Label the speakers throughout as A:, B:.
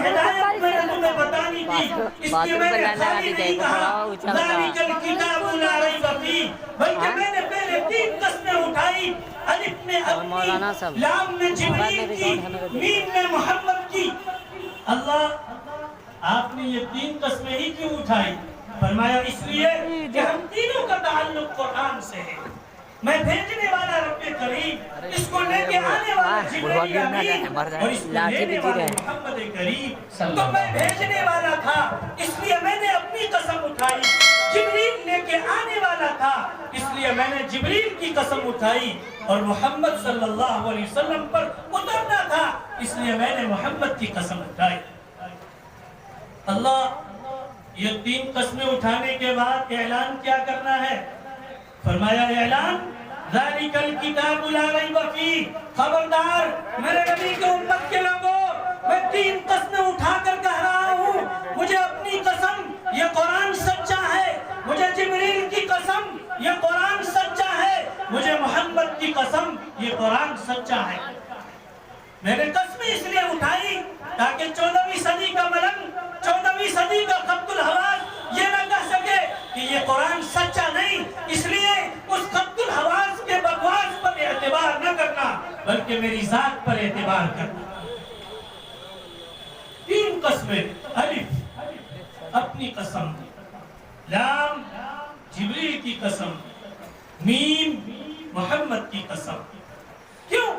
A: ہدایت میں نے تمہیں بتانی تھی، اس لیے میں نے خالی نہیں کہا ذالک الکتاب لا ریب فیہ، بلکہ میں نے پہلے 3 قسمیں اٹھائی، الف میں اپنی، لام میں جبریل کی، میم میں محمد کی۔ اللہ آپ نے یہ 3 قسمیں ہی کیوں اٹھائی؟ فرمایا اس لیے کہ ہم تینوں کا تعلق قرآن سے ہے۔ میں بھیجنے والا رب کریم، اس کو لے کے آنے والا جبریل امین، اور اس کو لینے والے محمد کریم، تو میں بھیجنے والا تھا، اس لیے میں نے اپنی قسم اٹھائی۔ جبریل لے کے آنے والا تھا، اس لیے میں نے جبریل کی قسم اٹھائی، اور محمد صلی اللہ علیہ وسلم پر اترنا تھا، اس لیے میں نے محمد کی قسم اٹھائی۔ اللہ یہ 3 قسمیں اٹھانے کے بعد اعلان کیا کرنا ہے؟ فرمایا اعلان ذالک الکتاب لا ریب فیہ، خبردار میرے نبی کے امت کے لوگوں، میں 3 قسمیں اٹھا کر کہہ رہا ہوں، مجھے اپنی قسم یہ قرآن سچا ہے، مجھے جبریل کی قسم یہ قرآن سچا ہے، مجھے محمد کی قسم یہ قرآن سچا ہے۔ میں نے قسمیں اس لیے اٹھائی تاکہ 14ویں صدی کا ملنگ، 14ویں صدی کا خبط الحواس یہ نہ کہہ سکے کہ یہ قرآن سچا نہیں، اس لیے اس خبط الحواس کے بکواس پر اعتبار نہ کرنا، بلکہ میری ذات پر اعتبار کرنا۔ 3 قسمیں، الف اپنی قسم، لام جبریل کی قسم، میم محمد کی قسم۔ کیوں؟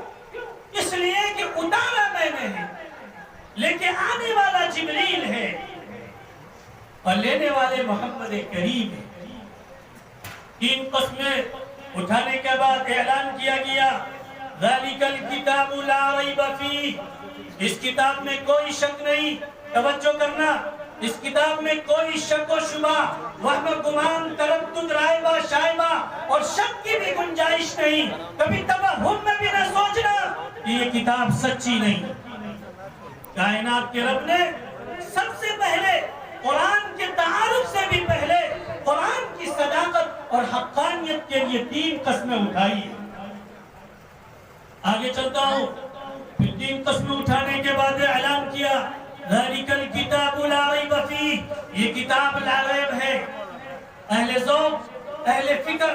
A: اس لیے کہ اتارا میں نے ہے، لیکن آنے والا جبریل ہے، اور لینے والے محمد کریم ہے۔ 3 قسمیں اٹھانے کے بعد اعلان کیا گیا ذالک الکتاب لا ریب فیہ، اس کتاب میں کوئی شک نہیں، توجہ کرنا، اس کتاب میں کوئی شک و شبہ، وہم گمان، تردد، رائبہ شائبہ اور شک کی بھی گنجائش نہیں۔ کبھی توہم میں بھی نہ سوچنا کہ یہ کتاب سچی نہیں۔ کائنات کے رب نے سب سے پہلے قرآن کے تعارف سے بھی پہلے قرآن کی صداقت اور حقانیت کے لیے 3 قسمیں اٹھائی۔ آگے چلتا ہوں، پھر 3 قسمیں اٹھانے کے بعد اعلان کیا ذالک الکتاب لا ریب فیہ، یہ کتاب لا ریب ہے۔ اہل ذوق، اہل فکر،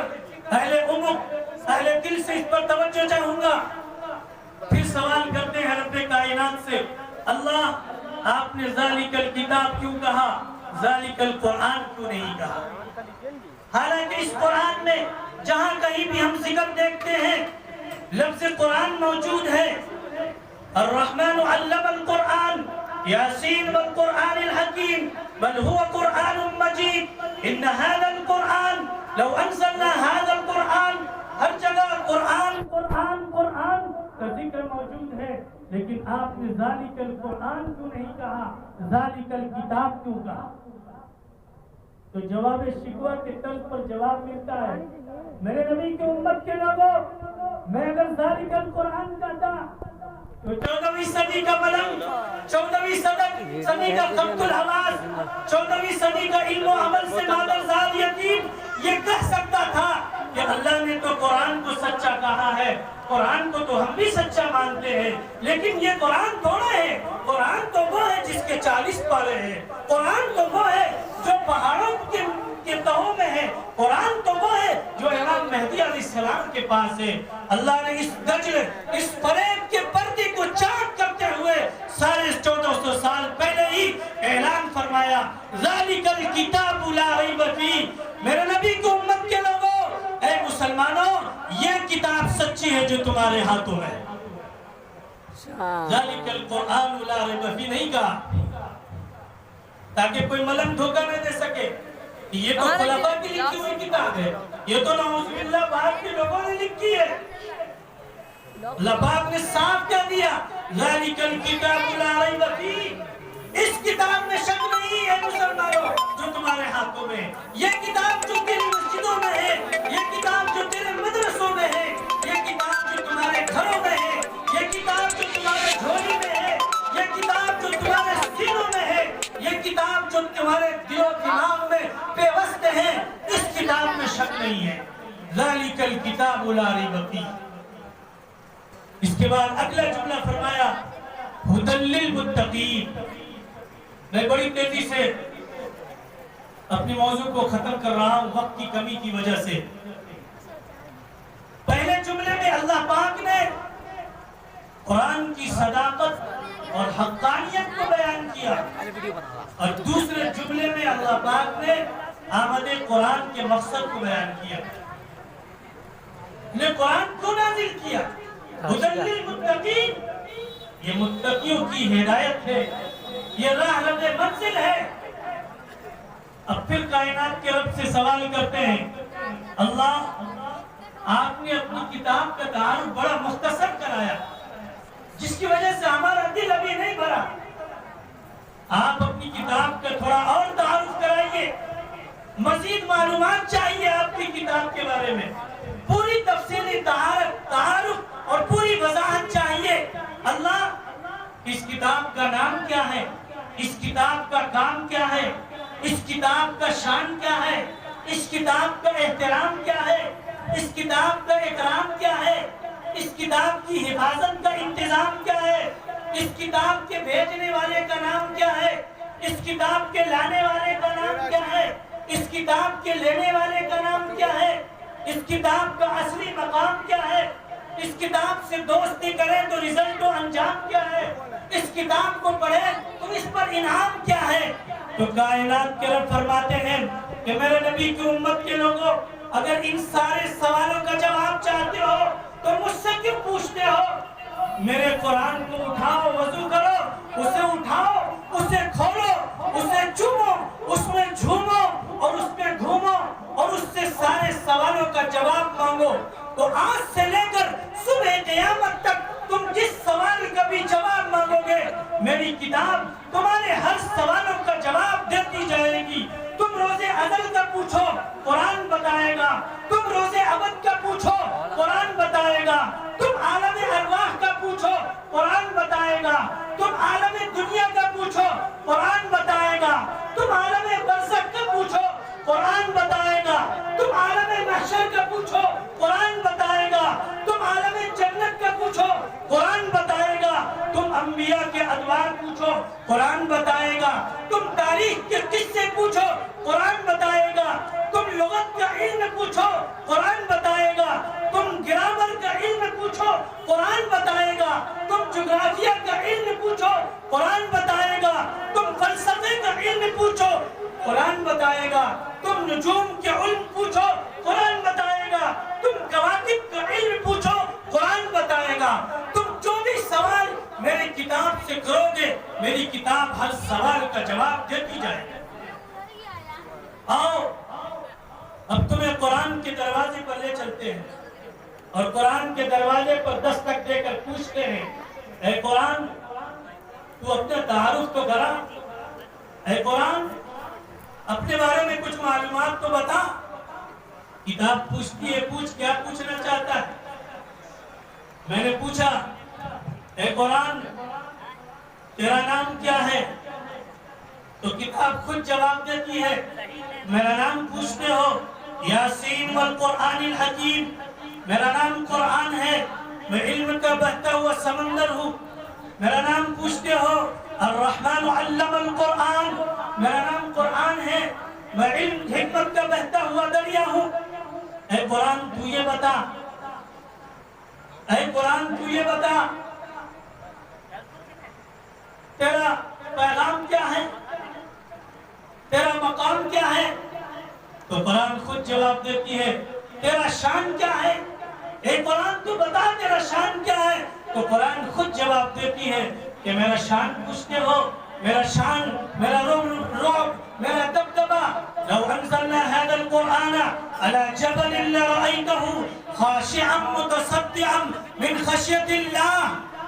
A: اہل عمق، اہل دل سے اس پر توجہ چاہوں گا۔ پھر سوال کرتے ہیں رب کائنات سے، اللہ آپ نے ذالک الکتاب کیوں کہا، ذالک القرآن کیوں نہیں کہا؟ حالانکہ اس قرآن میں جہاں کہیں بھی ہم ذکر دیکھتے ہیں لفظ قرآن موجود ہے۔ الرحمن علم القرآن یاسین والقرآن الحکیم بل هو قرآن مجید ان هذا القرآن لو انزلنا هذا القرآن، ہر جگہ قرآن قرآن قرآن کا ذکر موجود ہے، لیکن آپ نے ذالک القرآن کیوں نہیں کہا، ذالک الکتاب کیوں کہا؟ تو جواب شکوہ کے طرز پر جواب ملتا ہے، میرے نبی کے امت کے لوگوں، میں اگر ذالک القرآن کہتا تو 14ویں صدی کا ملنگ، 14ویں صدی کا خبط الحواس، 14ویں صدی کا علم و عمل سے مادرزاد یتیم یہ کہہ سکتا تھا کہ اللہ نے تو قرآن کو سچا کہا ہے، قرآن کو تو ہم بھی سچا مانتے ہیں، لیکن یہ قرآن تھوڑا ہے، قرآن تو وہ ہے جس کے 40 پارے ہیں، قرآن تو وہ ہے جو پہاڑوں کے تہوں میں ہے، قرآن تو وہ ہے جو امام مہدی علیہ السلام کے پاس ہے۔ اللہ نے اس دجل، اس فریب کے پردے کو چاک کرتے ہوئے 1450 سال پہلے ہی اعلان فرمایا ذالک الکتاب لا ریب فیہ، میرے نبی کی امت کے لوگوں، اے مسلمانوں، یہ کتاب سچی ہے جو تمہارے ہاتھوں میں ہے۔ ذالک القرآن لا ریب فیہ نہیں کہا تاکہ کوئی ملنگ دھوکہ نہ دے سکے کہ یہ تو خلفاء کی لکھی ہوئی کتاب ہے، یہ تو نعوذ باللہ بعد کے لوگوں نے لکھی ہے۔ اللہ پاک نے صاف کہہ دیا ذالک الکتاب لا ریب فیہ، اس کتاب میں شک نہیں ہے مسلمانوں جو تمہارے ہاتھوں میں، یہ کتاب جو تیری مسجدوں میں ہے، یہ کتاب جو تیرے مدرسوں میں ہے، یہ کتاب جو تمہارے گھروں میں ہے، یہ کتاب جو تمہارے جھولی میں ہے، یہ کتاب جو تمہارے سینوں میں ہے، یہ کتاب جو تمہارے دل و دماغ میں پیوست ہے، اس کتاب میں شک نہیں ہے۔ ذالک الکتاب لا ریب فیہ۔ اس کے بعد اگلا جملہ فرمایا ھدی للمتقین، میں بڑی تیزی سے اپنی موضوع کو ختم کر رہا ہوں وقت کی کمی کی وجہ سے۔ پہلے جملے میں اللہ پاک نے قرآن کی صداقت اور حقانیت کو بیان کیا، اور دوسرے جملے میں اللہ پاک نے آمد قرآن کے مقصد کو بیان کیا۔ نے قرآن کو نازل کیا ھدی للمتقین، یہ متقیوں کی ہدایت ہے، یہ راہ منزل ہے۔ اب پھر کائنات کے رب سے سوال کرتے ہیں، اللہ آپ نے اپنی کتاب کا تعارف بڑا مختصر کرایا، جس کی وجہ سے ہمارا دل ابھی نہیں بھرا۔ آپ اپنی کتاب کا تھوڑا اور تعارف کرائیے، مزید معلومات چاہیے آپ کی کتاب کے بارے میں، پوری تفصیلی تعارف اور پوری وضاحت چاہیے۔ اللہ اس کتاب کا نام کیا ہے، اس کتاب کا کام کیا ہے، اس کتاب کا شان کیا ہے، اس کتاب کا احترام کیا ہے، اس کتاب کا اکرام کیا ہے، اس کتاب کی حفاظت کا انتظام کیا ہے، اس کتاب کے بھیجنے والے کا نام کیا ہے، اس کتاب کے لانے والے کا نام کیا ہے، اس کتاب کے لینے والے کا نام کیا ہے، اس کتاب کا اصلی مقام کیا ہے، اس کتاب سے دوستی کریں تو رزلٹ و انجام کیا ہے، اس کتاب کو پڑھیں تو اس پر انعام کیا ہے۔ تو کائنات کے رب فرماتے ہیں کہ میرے نبی کی امت کے لوگوں، اگر ان سارے سوالوں کا جواب چاہتے ہو تو مجھ سے کیوں پوچھتے ہو؟ میرے قرآن کو اٹھاؤ، وضو کرو، اسے اٹھاؤ، اسے کھولو، اسے چومو، اس میں جھومو اور اس میں گھومو اور اس سے سارے سوالوں کا جواب مانگو۔ تو آج سے لے کر صبح قیامت تک تم جس سوال کا بھی جواب مانگو گے، میری کتاب تمہارے ہر سوالوں کا جواب دیتی جائے گی۔ تم روز ازل کا پوچھو، قرآن بتائے گا، تم روز ابد کا پوچھو، قرآن بتائے گا، تم عالم ارواح کا پوچھو، قرآن بتائے گا، تم عالم دنیا کا پوچھو، قرآن بتائے گا، تم عالم برزخ کا پوچھو، قرآن بتائے گا، تم عالم محشر کا پوچھو، قرآن بتائے گا، تم عالم جنت کا پوچھو، قرآن بتائے گا، تم انبیاء کے ادوار پوچھو، قرآن بتائے گا، تم تاریخ کے قصے پوچھو، قرآن بتائے گا، تم لغت کا علم پوچھو، قرآن بتائے گا، تم گرامر کا علم پوچھو، قرآن بتائے گا، تم جغرافیہ کا علم پوچھو، قرآن بتائے گا، تم فلسفے کا علم پوچھو، قرآن بتائے گا، تم نجوم کے علم پوچھو، قرآن بتائے گا، تم کواکب کا علم پوچھو، قرآن بتائے گا۔ تم جو بھی سوال میری کتاب سے کرو گے، میری کتاب ہر سوال کا جواب دیتی جائے گی۔ آؤ اب تمہیں قرآن کے دروازے پر لے چلتے ہیں، اور قرآن کے دروازے پر دستک دے کر پوچھتے ہیں، اے قرآن تو اپنے تعارف تو کرا، اے قرآن اپنے بارے میں کچھ معلومات تو بتا۔ کتاب پوچھتی ہے، پوچھ کیا پوچھنا چاہتا ہے۔ میں نے پوچھا، اے قرآن تیرا نام کیا ہے؟ تو کتاب خود جواب دیتی ہے، میرا نام پوچھتے ہو، یاسین والقرآن الحکیم، میرا نام قرآن ہے، میں علم کا بہتا ہوا سمندر ہوں۔ میرا نام پوچھتے ہو، الرحمن علم القرآن، میرا نام قرآن ہے، میں علم حکمت کا بہتا ہوا دریا ہوں۔ اے قرآن تو یہ بتا، اے قرآن تو یہ بتا، تیرا پیغام کیا ہے، تیرا مقام کیا ہے؟ تو قرآن خود جواب دیتی ہے، تیرا شان کیا ہے؟ اے قرآن تو بتا تیرا شان کیا ہے؟ تو قرآن خود جواب دیتی ہے کہ میرا شان پوچھتے ہو، میرا شان، میرا رعب، میرا دبدبہ، لو انزلنا هذا القرآن على جبل لرأيته خاشعا متصدعا من خشية الله۔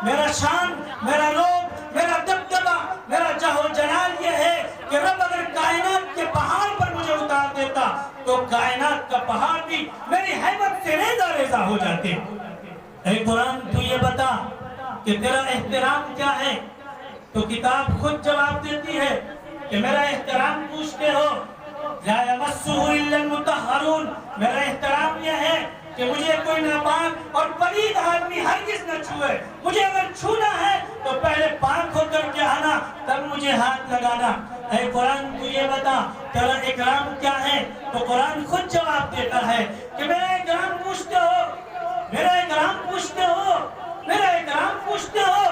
A: میرا شان، میرا رعب، میرا دبدبہ، میرا جہو جلال یہ ہے کہ رب اگر کائنات کے پہاڑ پر مجھے اتار دیتا تو کائنات کا پہاڑ بھی میری حیبت سے ریزہ ریزہ ہو جاتے۔ اے قرآن تو یہ بتا کہ تیرا احترام کیا ہے؟ تو کتاب خود جواب دیتی ہے کہ میرا احترام پوچھتے ہو، لا یمسہ الا المطہرون، میرا احترام یہ ہے کہ مجھے کوئی ناپاک اور پلید آدمی ہرگز نہ چھوئے۔ مجھے اگر چھونا ہے تو پہلے پاک ہو کر کے آنا، تب مجھے نیچے ہاتھ لگانا. اے قرآن تو یہ بتا تیرا اکرام کیا ہے؟ تو قرآن خود جواب دیتا ہے کہ میرا اکرام پوچھتے ہو، میرا اکرام پوچھتے ہو، میرا اکرام پوچھتے ہو.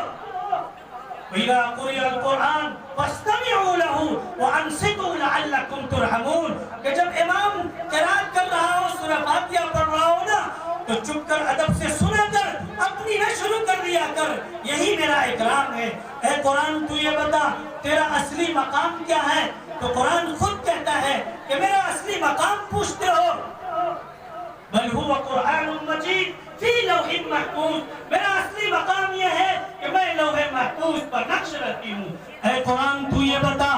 A: وَإِذَا قُرِئَ الْقُرْآنُ فَاسْتَمِعُوا لَهُ وَأَنصِتُوا لَعَلَّكُمْ تُرْحَمُونَ. کہ جب امام قرات کر رہا ہو، سورہ فاتحہ پڑھ رہا ہو نا، تو چپ کر ادب سے سنا کر، اپنی نہ شروع کر دیا کر. یہی میرا اکرام ہے. اے قرآن تو یہ بتا تیرا اصلی مقام کیا ہے؟ تو قرآن خود کہتا ہے کہ میرا اصلی مقام پوچھتے ہو. بل هو قرآن مجید فی لوح محفوظ. میرا اصلی مقام یہ ہے کہ میں لوح محفوظ پر نقش رہتی ہوں. اے قرآن تو یہ بتا،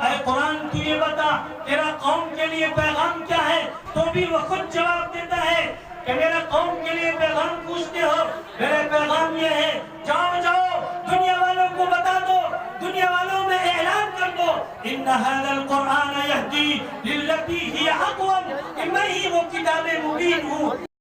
A: اے قرآن تو یہ بتا تیرا قوم کے لیے پیغام کیا ہے؟ تو بھی وہ خود جواب دیتا ہے کہ میرا قوم کے لیے پیغام پوچھتے ہو. میرا پیغام یہ ہے، جاؤ جاؤ دنیا والوں کو بتا دو، دنیا والوں میں اعلان کر دو، ان هذا القرآن يهدي للتي هي اقوم، کہ میں ہی وہ کتاب مبین ہوں